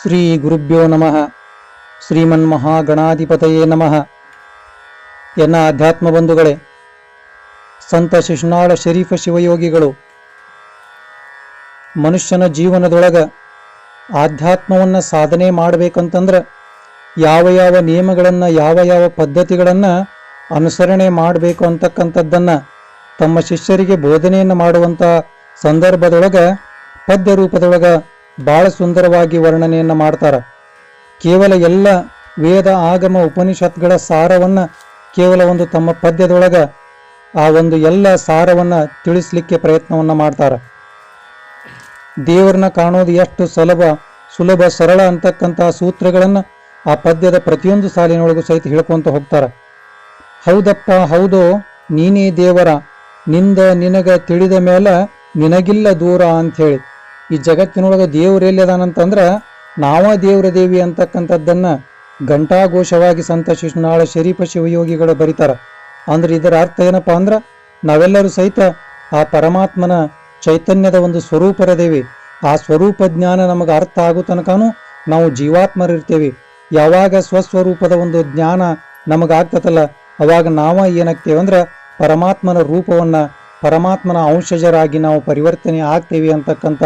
ಶ್ರೀ ಗುರುಭ್ಯೋ ನಮಃ. ಶ್ರೀಮನ್ಮಹಾಗಣಾಧಿಪತಯೇ ನಮಃ. ಎನ್ನ ಅಧ್ಯಾತ್ಮ ಬಂಧುಗಳೇ, ಸಂತ ಶಿಶುನಾಳ ಶರೀಫ ಶಿವಯೋಗಿಗಳು ಮನುಷ್ಯನ ಜೀವನದೊಳಗ ಆಧ್ಯಾತ್ಮವನ್ನು ಸಾಧನೆ ಮಾಡಬೇಕಂತಂದ್ರೆ ಯಾವ ಯಾವ ನಿಯಮಗಳನ್ನು ಯಾವ ಯಾವ ಪದ್ಧತಿಗಳನ್ನು ಅನುಸರಣೆ ಮಾಡಬೇಕು ಅಂತಕ್ಕಂಥದ್ದನ್ನು ತಮ್ಮ ಶಿಷ್ಯರಿಗೆ ಬೋಧನೆಯನ್ನು ಮಾಡುವಂಥ ಸಂದರ್ಭದೊಳಗೆ ಪದ್ಯ ರೂಪದೊಳಗೆ ಭಾಳ ಸುಂದರವಾಗಿ ವರ್ಣನೆಯನ್ನು ಮಾಡ್ತಾರೆ. ಕೇವಲ ಎಲ್ಲ ವೇದ ಆಗಮ ಉಪನಿಷತ್ಗಳ ಸಾರವನ್ನು ಕೇವಲ ಒಂದು ತಮ್ಮ ಪದ್ಯದೊಳಗೆ ಆ ಒಂದು ಎಲ್ಲ ಸಾರವನ್ನು ತಿಳಿಸ್ಲಿಕ್ಕೆ ಪ್ರಯತ್ನವನ್ನು ಮಾಡ್ತಾರೆ. ದೇವರನ್ನ ಕಾಣೋದು ಎಷ್ಟು ಸುಲಭ ಸರಳ ಅಂತಕ್ಕಂಥ ಸೂತ್ರಗಳನ್ನು ಆ ಪದ್ಯದ ಪ್ರತಿಯೊಂದು ಸಾಲಿನೊಳಗೂ ಸಹಿತ ಹೇಳ್ಕೊಂತ ಹೋಗ್ತಾರೆ. ಹೌದಪ್ಪ ಹೌದು, ನೀನೇ ದೇವರ, ನಿಂದ ನಿನಗ ತಿಳಿದ ಮೇಲೆ ನಿನಗಿಲ್ಲ ದೂರ ಅಂಥೇಳಿ. ಈ ಜಗತ್ತಿನೊಳಗೆ ದೇವ್ರು ಎಲ್ಲಿದಾನಂತಂದ್ರೆ ನಾವ ದೇವ್ರ ದೇವಿ ಅಂತಕ್ಕಂಥದ್ದನ್ನು ಘಂಟಾಘೋಷವಾಗಿ ಸಂತ ಶಿಶುನಾಳ ಶರೀಫ ಶಿವಯೋಗಿಗಳು ಬರೀತಾರೆ. ಅಂದ್ರೆ ಇದರ ಅರ್ಥ ಏನಪ್ಪ ಅಂದ್ರೆ ನಾವೆಲ್ಲರೂ ಸಹಿತ ಆ ಪರಮಾತ್ಮನ ಚೈತನ್ಯದ ಒಂದು ಸ್ವರೂಪರದೇವಿ. ಆ ಸ್ವರೂಪ ಜ್ಞಾನ ನಮಗೆ ಅರ್ಥ ಆಗೋ ತನಕನೂ ನಾವು ಜೀವಾತ್ಮರಿರ್ತೇವೆ. ಯಾವಾಗ ಸ್ವಸ್ವರೂಪದ ಒಂದು ಜ್ಞಾನ ನಮಗಾಗ್ತತಲ್ಲ, ಅವಾಗ ನಾವ ಏನಾಗ್ತೇವೆ ಅಂದ್ರೆ ಪರಮಾತ್ಮನ ರೂಪವನ್ನು, ಪರಮಾತ್ಮನ ಅಂಶಜರಾಗಿ ನಾವು ಪರಿವರ್ತನೆ ಆಗ್ತೇವೆ ಅಂತಕ್ಕಂಥ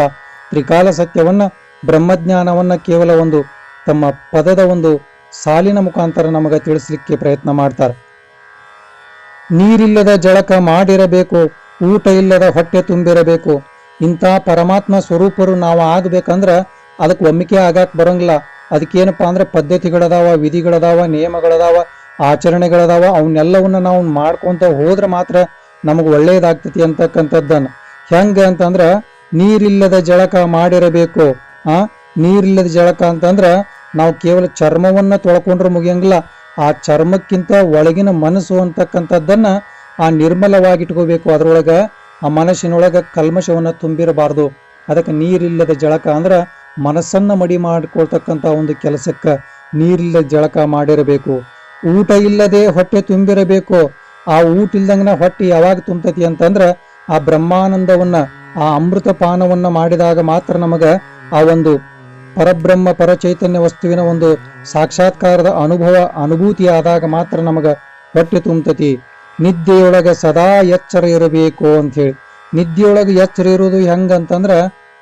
ತ್ರಿಕಾಲ ಸತ್ಯವನ್ನು, ಬ್ರಹ್ಮಜ್ಞಾನವನ್ನು ಕೇವಲ ಒಂದು ತಮ್ಮ ಪದದ ಒಂದು ಸಾಲಿನ ಮುಖಾಂತರ ನಮಗೆ ತಿಳಿಸ್ಲಿಕ್ಕೆ ಪ್ರಯತ್ನ ಮಾಡ್ತಾರೆ. ನೀರಿಲ್ಲದ ಜಳಕ ಮಾಡಿರಬೇಕು, ಊಟ ಇಲ್ಲದ ಹೊಟ್ಟೆ ತುಂಬಿರಬೇಕು. ಇಂಥ ಪರಮಾತ್ಮ ಸ್ವರೂಪರು ನಾವು ಆಗ್ಬೇಕಂದ್ರೆ ಅದಕ್ಕೆ ಒಮ್ಮಿಕೆ ಆಗಕ್ಕೆ ಬರೋಂಗಿಲ್ಲ. ಅದಕ್ಕೇನಪ್ಪ ಅಂದ್ರೆ ಪದ್ಧತಿಗಳದಾವ, ವಿಧಿಗಳದಾವ, ನಿಯಮಗಳದಾವ, ಆಚರಣೆಗಳದಾವ. ಅವನ್ನೆಲ್ಲವನ್ನ ನಾವು ಮಾಡ್ಕೊಂತ ಹೋದ್ರೆ ಮಾತ್ರ ನಮಗೆ ಒಳ್ಳೇದಾಗ್ತತಿ ಅಂತಕ್ಕಂಥದ್ದನ್ನು. ಹೆಂಗೆ ಅಂತಂದ್ರೆ ನೀರಿಲ್ಲದ ಜಳಕ ಮಾಡಿರಬೇಕು. ನೀರಿಲ್ಲದ ಜಳಕ ಅಂತಂದ್ರೆ ನಾವು ಕೇವಲ ಚರ್ಮವನ್ನು ತೊಳ್ಕೊಂಡ್ರೆ ಮುಗಿಯಂಗಿಲ್ಲ. ಆ ಚರ್ಮಕ್ಕಿಂತ ಒಳಗಿನ ಮನಸ್ಸು ಅಂತಕ್ಕಂಥದ್ದನ್ನ ಆ ನಿರ್ಮಲವಾಗಿಟ್ಕೋಬೇಕು. ಅದರೊಳಗೆ ಆ ಮನಸ್ಸಿನೊಳಗೆ ಕಲ್ಮಶವನ್ನು ತುಂಬಿರಬಾರ್ದು. ಅದಕ್ಕೆ ನೀರಿಲ್ಲದ ಜಳಕ ಅಂದ್ರೆ ಮನಸ್ಸನ್ನು ಮಡಿ ಮಾಡಿಕೊಳ್ತಕ್ಕಂಥ ಒಂದು ಕೆಲಸಕ್ಕೆ ನೀರಿಲ್ಲದ ಜಳಕ ಮಾಡಿರಬೇಕು. ಊಟ ಇಲ್ಲದೆ ಹೊಟ್ಟೆ ತುಂಬಿರಬೇಕು. ಆ ಊಟ ಇಲ್ದಂಗನ ಹೊಟ್ಟೆ ಯಾವಾಗ ತುಂಬತತಿ ಅಂತಂದ್ರೆ ಆ ಬ್ರಹ್ಮಾನಂದವನ್ನ, ಆ ಅಮೃತ ಪಾನವನ್ನ ಮಾಡಿದಾಗ ಮಾತ್ರ ನಮಗೆ ಆ ಒಂದು ಪರಬ್ರಹ್ಮ ಪರಚೈತನ್ಯ ವಸ್ತುವಿನ ಒಂದು ಸಾಕ್ಷಾತ್ಕಾರದ ಅನುಭೂತಿ ಆದಾಗ ಮಾತ್ರ ನಮಗೆ ಹೊಟ್ಟೆ ತುಂಬತತಿ. ನಿದ್ದೆಯೊಳಗೆ ಸದಾ ಎಚ್ಚರ ಇರಬೇಕು ಅಂಥೇಳಿ. ನಿದ್ದೆಯೊಳಗೆ ಎಚ್ಚರ ಇರೋದು ಹೆಂಗಂತಂದ್ರೆ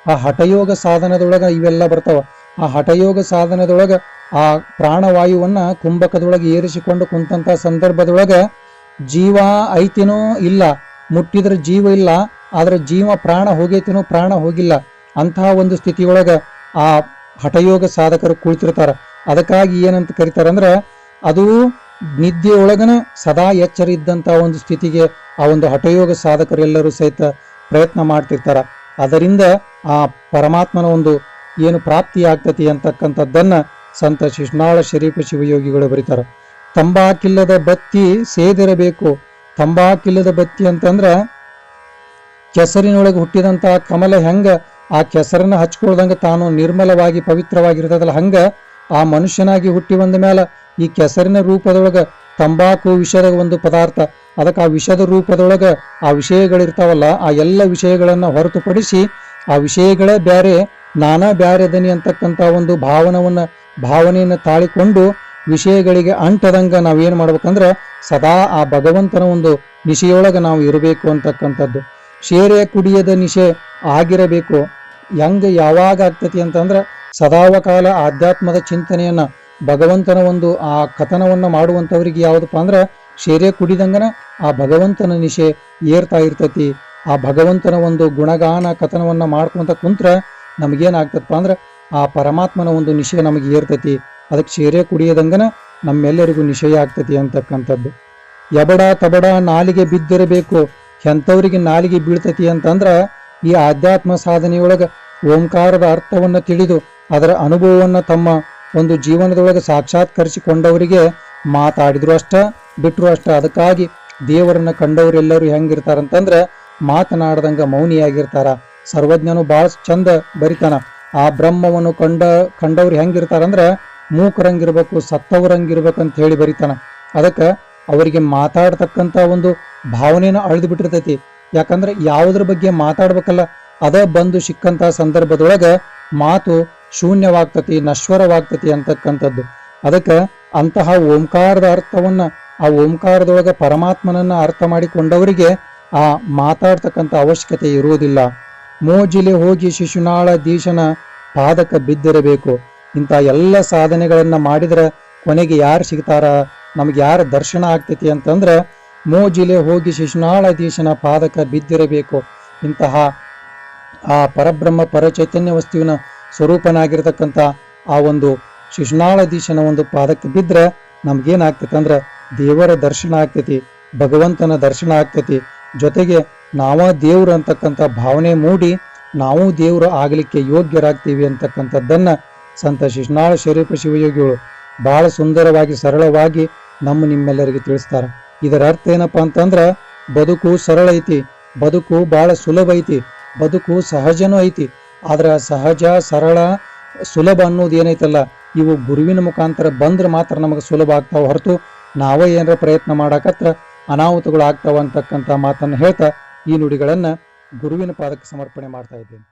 ಆ ಹಠಯೋಗ ಸಾಧನದೊಳಗೆ ಇವೆಲ್ಲ ಬರ್ತಾವ. ಆ ಹಠಯೋಗ ಸಾಧನದೊಳಗೆ ಆ ಪ್ರಾಣವಾಯುವನ್ನ ಕುಂಭಕದೊಳಗೆ ಏರಿಸಿಕೊಂಡು ಕುಂತಂತ ಸಂದರ್ಭದೊಳಗೆ ಜೀವ ಐತಿನೋ ಇಲ್ಲ, ಮುಟ್ಟಿದ್ರೆ ಜೀವ ಇಲ್ಲ, ಆದ್ರೆ ಜೀವ ಪ್ರಾಣ ಹೋಗೈತಿನೋ ಪ್ರಾಣ ಹೋಗಿಲ್ಲ. ಅಂತಹ ಒಂದು ಸ್ಥಿತಿಯೊಳಗೆ ಆ ಹಠಯೋಗ ಸಾಧಕರು ಕುಳಿತಿರ್ತಾರ. ಅದಕ್ಕಾಗಿ ಏನಂತ ಕರೀತಾರಂದ್ರೆ ಅದು ನಿದ್ದೆಯೊಳಗನ ಸದಾ ಎಚ್ಚರ ಇದ್ದಂಥ ಒಂದು ಸ್ಥಿತಿಗೆ ಆ ಒಂದು ಹಠಯೋಗ ಸಾಧಕರೆಲ್ಲರೂ ಸಹಿತ ಪ್ರಯತ್ನ ಮಾಡ್ತಿರ್ತಾರ. ಅದರಿಂದ ಆ ಪರಮಾತ್ಮನ ಒಂದು ಏನು ಪ್ರಾಪ್ತಿ ಆಗ್ತತಿ ಅಂತಕ್ಕಂಥದ್ದನ್ನ ಸಂತ ಶಿಶುನಾಳ ಶರೀಫ ಶಿವಯೋಗಿಗಳು ಬರೀತಾರೆ. ತಂಬಾಕಿಲ್ಲದ ಬತ್ತಿ ಸೇದಿರಬೇಕು. ತಂಬಾಕಿಲ್ಲದ ಬತ್ತಿ ಅಂತಂದ್ರ ಕೆಸರಿನೊಳಗೆ ಹುಟ್ಟಿದಂತ ಕಮಲ ಹೆಂಗ ಆ ಕೆಸರನ್ನ ಹಚ್ಕೊಳ್ದಂಗ ತಾನು ನಿರ್ಮಲವಾಗಿ ಪವಿತ್ರವಾಗಿರ್ತದಲ್ಲ, ಹಂಗ ಆ ಮನುಷ್ಯನಾಗಿ ಹುಟ್ಟಿ ಬಂದ ಮೇಲೆ ಈ ಕೆಸರಿನ ರೂಪದೊಳಗ ತಂಬಾಕು ವಿಷದ ಒಂದು ಪದಾರ್ಥ. ಅದಕ್ಕೆ ಆ ವಿಷದ ರೂಪದೊಳಗ ಆ ವಿಷಯಗಳಿರ್ತಾವಲ್ಲ, ಆ ಎಲ್ಲ ವಿಷಯಗಳನ್ನ ಹೊರತುಪಡಿಸಿ ಆ ವಿಷಯಗಳೇ ಬ್ಯಾರೆ, ನಾನಾ ಬ್ಯಾರೆ ದನಿ ಅಂತಕ್ಕಂಥ ಒಂದು ಭಾವನೆಯನ್ನು ತಾಳಿಕೊಂಡು ವಿಷಯಗಳಿಗೆ ಅಂಟದಂಗ ನಾವೇನು ಮಾಡ್ಬೇಕಂದ್ರೆ ಸದಾ ಆ ಭಗವಂತನ ಒಂದು ನಿಶೆಯೊಳಗೆ ನಾವು ಇರಬೇಕು ಅಂತಕ್ಕಂಥದ್ದು. ಶೇರೆ ಕುಡಿಯದ ನಿಶೆ ಆಗಿರಬೇಕು. ಹೆಂಗೆ ಯಾವಾಗ ಆಗ್ತತಿ ಅಂತಂದ್ರೆ ಸದಾವಕಾಲ ಆಧ್ಯಾತ್ಮದ ಚಿಂತನೆಯನ್ನ, ಭಗವಂತನ ಒಂದು ಆ ಕಥನವನ್ನು ಮಾಡುವಂಥವ್ರಿಗೆ ಯಾವುದಪ್ಪ ಅಂದ್ರೆ ಶೇರೆ ಕುಡಿದಂಗನ ಆ ಭಗವಂತನ ನಿಶೆ ಏರ್ತಾ ಇರ್ತತಿ. ಆ ಭಗವಂತನ ಒಂದು ಗುಣಗಾನ ಕಥನವನ್ನ ಮಾಡ್ಕೊಂತ ಕುಂತ್ರ ನಮಗೇನಾಗ್ತದಪ್ಪ ಅಂದ್ರೆ ಆ ಪರಮಾತ್ಮನ ಒಂದು ನಿಶೆ ನಮಗೆ ಏರ್ತತಿ. ಅದಕ್ಕೆ ಶೇರೆ ಕುಡಿಯದಂಗನ ನಮ್ಮೆಲ್ಲರಿಗೂ ನಿಶಯ ಆಗ್ತತಿ ಅಂತಕ್ಕಂಥದ್ದು. ಎಬಡ ತಬಡ ನಾಲಿಗೆ ಬಿದ್ದಿರಬೇಕು. ಎಂಥವ್ರಿಗೆ ನಾಲಿಗೆ ಬೀಳ್ತತಿ ಅಂತಂದ್ರ ಈ ಆಧ್ಯಾತ್ಮ ಸಾಧನೆಯೊಳಗೆ ಓಂಕಾರದ ಅರ್ಥವನ್ನು ತಿಳಿದು ಅದರ ಅನುಭವವನ್ನು ತಮ್ಮ ಒಂದು ಜೀವನದೊಳಗೆ ಸಾಕ್ಷಾತ್ಕರಿಸಿಕೊಂಡವರಿಗೆ ಮಾತಾಡಿದ್ರು ಅಷ್ಟ, ಬಿಟ್ಟರು ಅಷ್ಟ. ಅದಕ್ಕಾಗಿ ದೇವರನ್ನ ಕಂಡವರೆಲ್ಲರೂ ಹೆಂಗಿರ್ತಾರಂತಂದ್ರೆ ಮಾತನಾಡದಂಗ ಮೌನಿಯಾಗಿರ್ತಾರ. ಸರ್ವಜ್ಞನು ಭಾಳ ಚಂದ ಬರಿತಾನ. ಆ ಬ್ರಹ್ಮವನ್ನು ಕಂಡವ್ರು ಹೆಂಗಿರ್ತಾರಂದ್ರೆ ಮೂಕರಂಗಿರ್ಬೇಕು, ಸತ್ತವರಂಗಿರ್ಬೇಕಂತ ಹೇಳಿ ಬರಿತಾನ. ಅದಕ್ಕೆ ಅವರಿಗೆ ಮಾತಾಡ್ತಕ್ಕಂಥ ಒಂದು ಭಾವನೆನ ಅಳೆದು ಬಿಟ್ಟಿರ್ತೈತಿ. ಯಾಕಂದ್ರೆ ಯಾವುದ್ರ ಬಗ್ಗೆ ಮಾತಾಡ್ಬೇಕಲ್ಲ ಅದ ಬಂದು ಸಿಕ್ಕಂತ ಸಂದರ್ಭದೊಳಗ ಮಾತು ಶೂನ್ಯವಾಗ್ತತಿ, ನಶ್ವರವಾಗ್ತತಿ ಅಂತಕ್ಕಂಥದ್ದು. ಅದಕ್ಕೆ ಅಂತಹ ಓಂಕಾರದ ಅರ್ಥವನ್ನ, ಆ ಓಂಕಾರದೊಳಗೆ ಪರಮಾತ್ಮನನ್ನ ಅರ್ಥ ಮಾಡಿಕೊಂಡವರಿಗೆ ಆ ಮಾತಾಡ್ತಕ್ಕಂಥ ಅವಶ್ಯಕತೆ ಇರುವುದಿಲ್ಲ. ಮೋಜಿಲೆ ಹೋಗಿ ಶಿಶುನಾಳ ದೀಶನ ಪಾದಕ ಬಿದ್ದಿರಬೇಕು. ಇಂಥ ಎಲ್ಲ ಸಾಧನೆಗಳನ್ನ ಮಾಡಿದ್ರೆ ಕೊನೆಗೆ ಯಾರು ಸಿಗ್ತಾರ, ನಮ್ಗೆ ಯಾರ ದರ್ಶನ ಆಗ್ತೈತಿ ಅಂತಂದ್ರೆ ಮೋಜಿಲೆ ಹೋಗಿ ಶಿಶುನಾಳಧೀಶನ ಪಾದಕ ಬಿದ್ದಿರಬೇಕು. ಇಂತಹ ಆ ಪರಬ್ರಹ್ಮ ಪರಚೈತನ್ಯ ವಸ್ತುವಿನ ಸ್ವರೂಪನಾಗಿರ್ತಕ್ಕಂಥ ಆ ಒಂದು ಶಿಶುನಾಳಧೀಶನ ಒಂದು ಪಾದಕ್ಕೆ ಬಿದ್ದರೆ ನಮ್ಗೇನಾಗ್ತೈತಿ ಅಂದ್ರೆ ದೇವರ ದರ್ಶನ ಆಗ್ತೈತಿ, ಭಗವಂತನ ದರ್ಶನ ಆಗ್ತೈತಿ. ಜೊತೆಗೆ ನಾವ ದೇವ್ರು ಅಂತಕ್ಕಂಥ ಭಾವನೆ ಮೂಡಿ ನಾವು ದೇವರು ಆಗ್ಲಿಕ್ಕೆ ಯೋಗ್ಯರಾಗ್ತೀವಿ ಅಂತಕ್ಕಂಥದ್ದನ್ನ ಸಂತ ಶಿಶುನಾಳ ಶರೀಫ ಶಿವಯೋಗಿಗಳು ಬಹಳ ಸುಂದರವಾಗಿ ಸರಳವಾಗಿ ನಿಮ್ಮೆಲ್ಲರಿಗೆ ತಿಳಿಸ್ತಾರೆ. ಇದರ ಅರ್ಥ ಏನಪ್ಪಾ ಅಂತಂದ್ರ ಬದುಕು ಸರಳ ಐತಿ, ಬದುಕು ಬಹಳ ಸುಲಭ ಐತಿ, ಬದುಕು ಸಹಜನೂ ಐತಿ. ಆದ್ರ ಸಹಜ, ಸರಳ, ಸುಲಭ ಅನ್ನೋದು ಏನೈತಲ್ಲ, ಇವು ಗುರುವಿನ ಮುಖಾಂತರ ಬಂದ್ರೆ ಮಾತ್ರ ನಮಗೆ ಸುಲಭ ಆಗ್ತಾವ, ಹೊರತು ನಾವೇ ಏನಾರ ಪ್ರಯತ್ನ ಮಾಡಾಕತ್ರ ಅನಾಹುತಗಳು ಆಗ್ತಾವ ಅಂತಕ್ಕಂಥ ಮಾತನ್ನು ಹೇಳ್ತಾ ಈ ನುಡಿಗಳನ್ನ ಗುರುವಿನ ಪಾದಕ್ಕೆ ಸಮರ್ಪಣೆ ಮಾಡ್ತಾ ಇದ್ದೇನೆ.